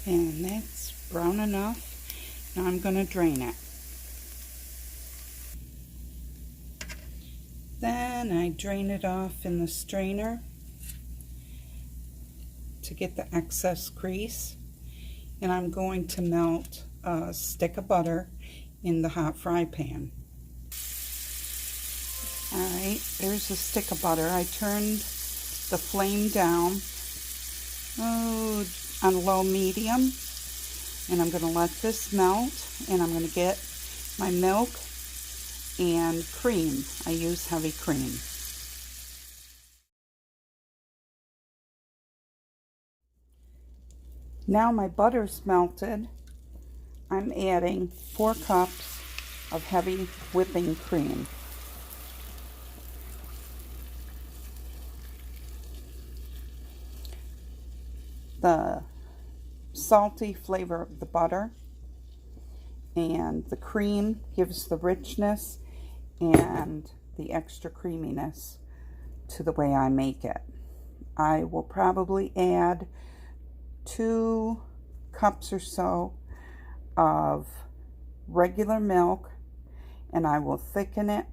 And that's brown enough. Now I'm going to drain it. Then I drain it off in the strainer to get the excess grease. And I'm going to melt a stick of butter in the hot fry pan. Alright, there's a stick of butter. I turned the flame down on low medium, and I'm going to let this melt, and I'm going to get my milk and cream. I use heavy cream. Now my butter's melted. I'm adding 4 cups of heavy whipping cream. The salty flavor of the butter and the cream gives the richness and the extra creaminess to the way I make it. I will probably add 2 cups or so of regular milk, and I will thicken it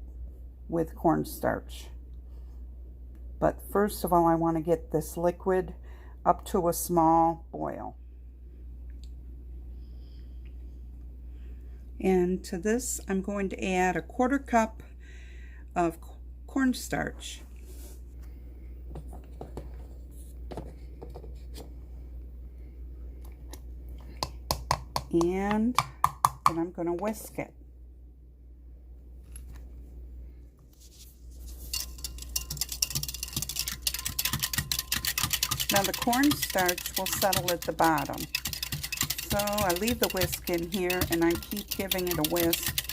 with cornstarch. But first of all, I want to get this liquid up to a small boil. And to this, I'm going to add a 1/4 cup of cornstarch. And then I'm going to whisk it. Now the cornstarch will settle at the bottom. So I leave the whisk in here and I keep giving it a whisk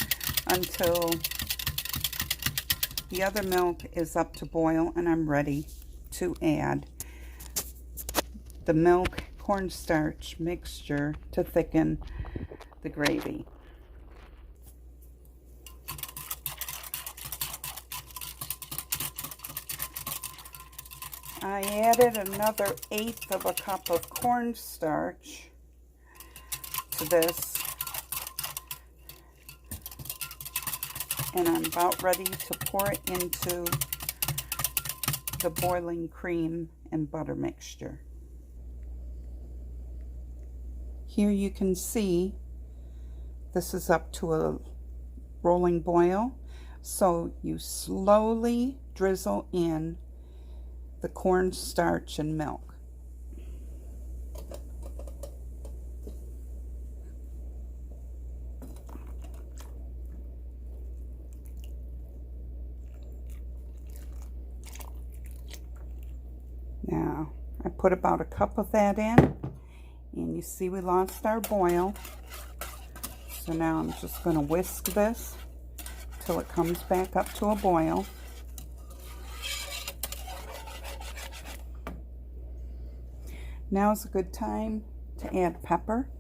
until the other milk is up to boil and I'm ready to add the milk cornstarch mixture to thicken the gravy. I added another 1/8 of a cup of cornstarch to this, and I'm about ready to pour it into the boiling cream and butter mixture. Here you can see this is up to a rolling boil, so you slowly drizzle in the cornstarch and milk. Now, I put about a cup of that in, and you see we lost our boil. So now I'm just going to whisk this till it comes back up to a boil. Now is a good time to add pepper,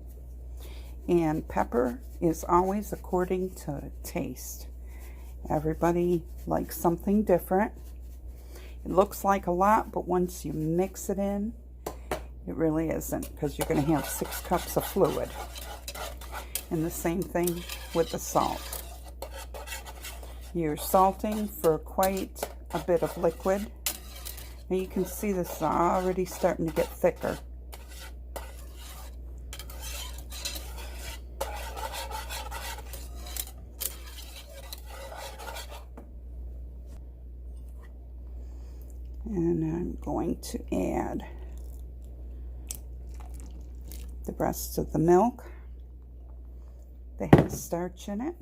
and pepper is always according to taste. Everybody likes something different. It looks like a lot, but once you mix it in, it really isn't, because you're going to have 6 cups of fluid. And the same thing with the salt. You're salting for quite a bit of liquid. And you can see this is already starting to get thicker. And I'm going to add the rest of the milk that has starch in it.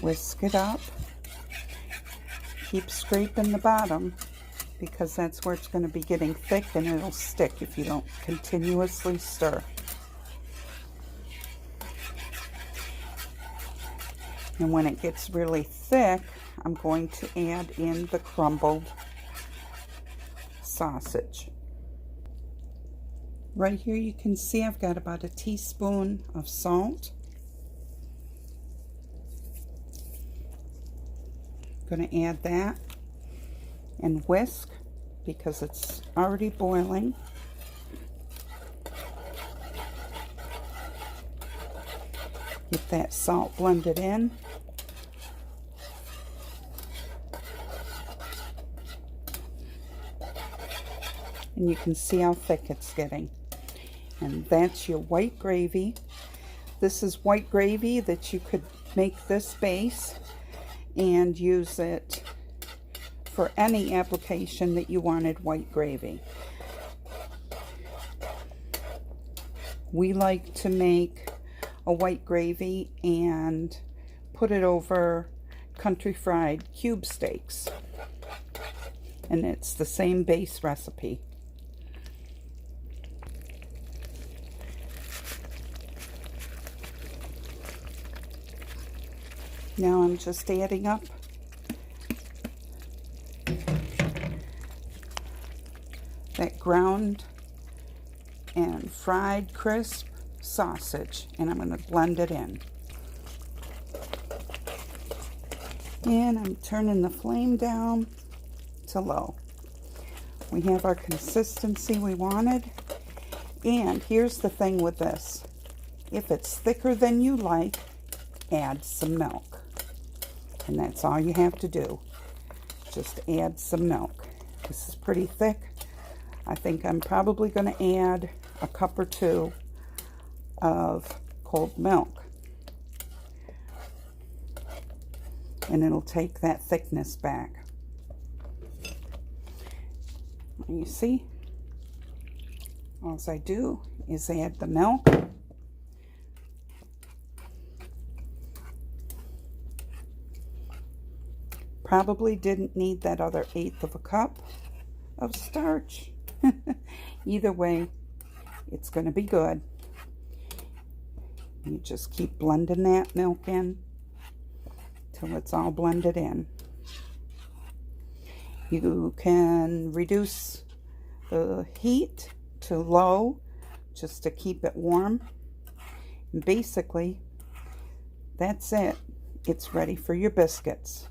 Whisk it up. Keep scraping the bottom, because that's where it's going to be getting thick and it'll stick if you don't continuously stir. And when it gets really thick, I'm going to add in the crumbled sausage. Right here you can see I've got about a teaspoon of salt. I'm going to add that and whisk because it's already boiling. Get that salt blended in. And you can see how thick it's getting. And that's your white gravy. This is white gravy that you could make this base and use it for any application that you wanted white gravy. We like to make a white gravy and put it over country fried cube steaks. And it's the same base recipe. Now I'm just adding up that ground and fried crisp sausage, and I'm going to blend it in. And I'm turning the flame down to low. We have our consistency we wanted. And here's the thing with this. If it's thicker than you like, add some milk. And that's all you have to do. Just add some milk. This is pretty thick. I think I'm probably going to add a cup or two of cold milk. And it'll take that thickness back. You see? All I do is add the milk. Probably didn't need that other 1/8 of a cup of starch. Either way, it's going to be good. You just keep blending that milk in till it's all blended in. You can reduce the heat to low just to keep it warm. And basically, that's it. It's ready for your biscuits.